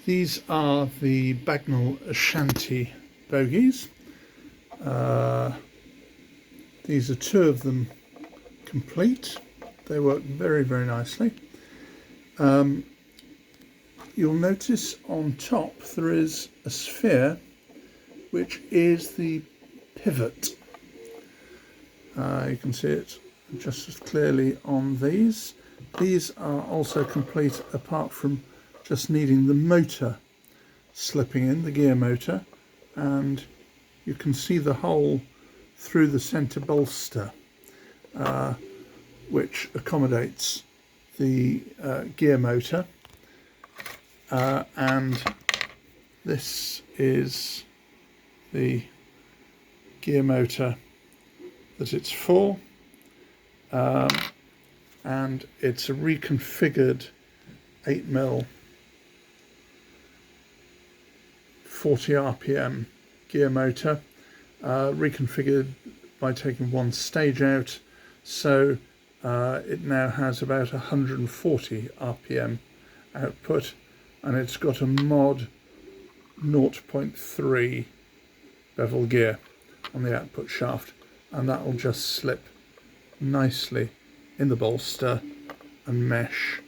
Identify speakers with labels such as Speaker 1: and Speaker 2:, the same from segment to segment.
Speaker 1: These are the Bagnall Ashanti bogies. These are two of them complete. They work very, very nicely. You'll notice on top there is a sphere which is the pivot. You can see it just as clearly on these. These are also complete apart from just needing the motor slipping in, the gear motor, and you can see the hole through the centre bolster which accommodates the gear motor, and this is the gear motor that it's for, and it's a reconfigured 8mm 40 RPM gear motor, reconfigured by taking one stage out, so it now has about 140 RPM output, and it's got a mod 0.3 bevel gear on the output shaft, and that will just slip nicely in the bolster and mesh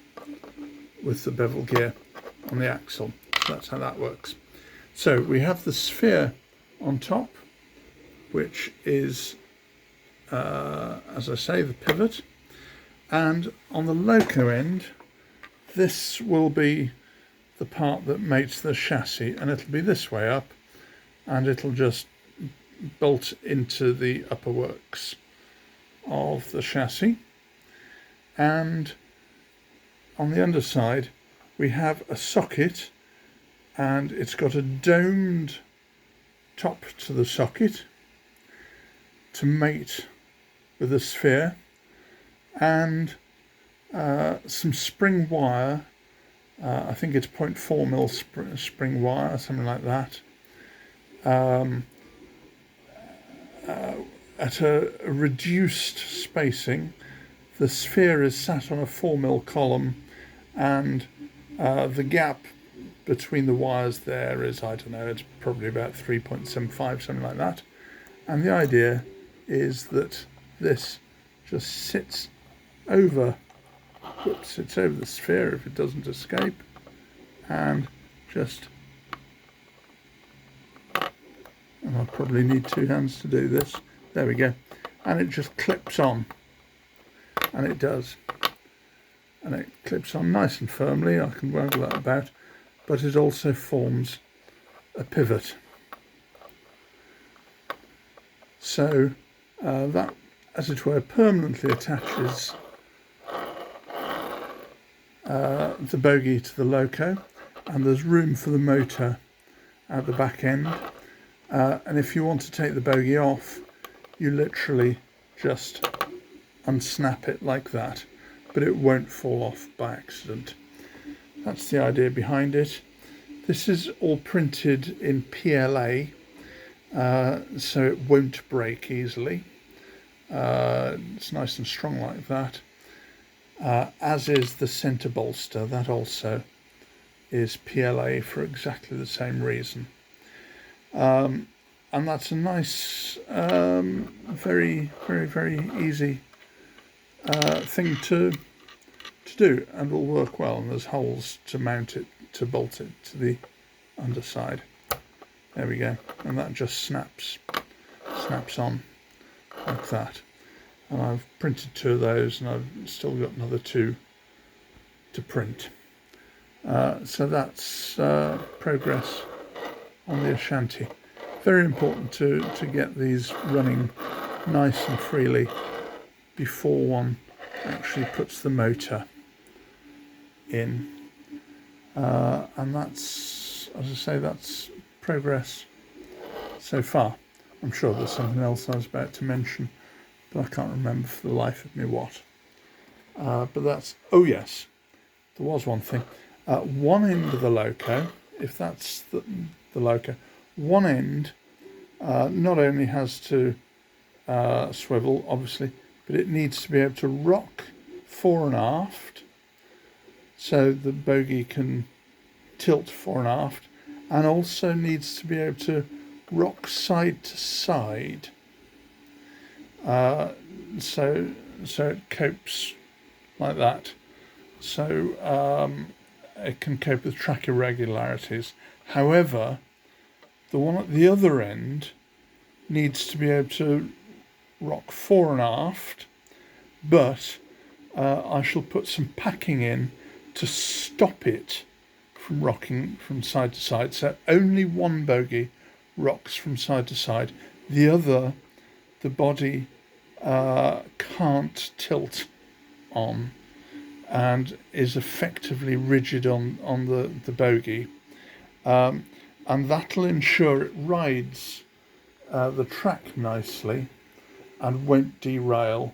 Speaker 1: with the bevel gear on the axle. So that's how that works. So we have the sphere on top, which is, as I say, the pivot, and on the loco end, this will be the part that mates the chassis, and it'll be this way up, and it'll just bolt into the upper works of the chassis. And on the underside we have a socket, and it's got a domed top to the socket to mate with the sphere, and some spring wire, I think it's 0.4mm spring wire, something like that, at a reduced spacing. The sphere is sat on a 4mm column, and the gap between the wires there is, I don't know, it's probably about 3.75, something like that. And the idea is that this just sits over, sits over the sphere if it doesn't escape, and just, and I'll probably need two hands to do this, there we go, and it just clips on, and it does, and it clips on nice and firmly. I can waggle that about, but it also forms a pivot. So that, as it were, permanently attaches the bogie to the loco, and there's room for the motor at the back end. And if you want to take the bogie off, you literally just unsnap it like that, but it won't fall off by accident. That's the idea behind it. This is all printed in PLA, so it won't break easily. It's nice and strong like that, as is the centre bolster. That also is PLA for exactly the same reason. And that's a nice, very, very, very easy thing to do, and will work well. And there's holes to mount it, to bolt it to the underside. There we go, and that just snaps on like that. And I've printed two of those, and I've still got another two to print. So that's progress on the Ashanti. Very important to get these running nice and freely before one actually puts the motor in. And that's, as I say, that's progress so far. I'm sure there's something else I was about to mention, but I can't remember for the life of me what. But that's, oh yes, there was one thing. One end of the loco, if that's the loco, one end not only has to swivel, obviously, but it needs to be able to rock fore and aft, so the bogie can tilt fore and aft, and also needs to be able to rock side to side, so it copes like that. So it can cope with track irregularities. However, the one at the other end needs to be able to rock fore and aft, but I shall put some packing in to stop it from rocking from side to side. So only one bogie rocks from side to side. The other, the body can't tilt on and is effectively rigid on the bogie. And that'll ensure it rides the track nicely and won't derail,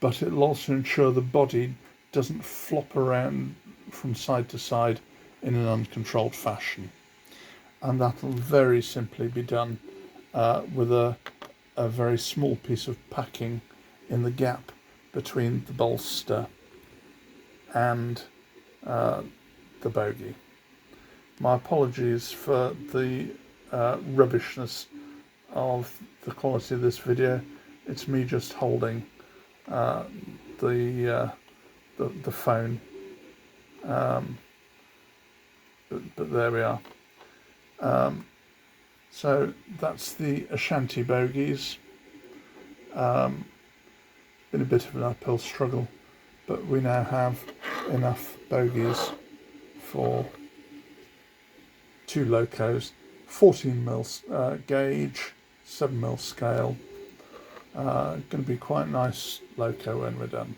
Speaker 1: but it'll also ensure the body doesn't flop around from side to side in an uncontrolled fashion. And that'll very simply be done with a very small piece of packing in the gap between the bolster and the bogie. My apologies for the rubbishness of the quality of this video. It's me just holding the phone, but there we are. So that's the Ashanti bogies. Been a bit of an uphill struggle, but we now have enough bogies for 2 locos, 14mm gauge, 7mm scale. Going to be quite nice loco when we're done.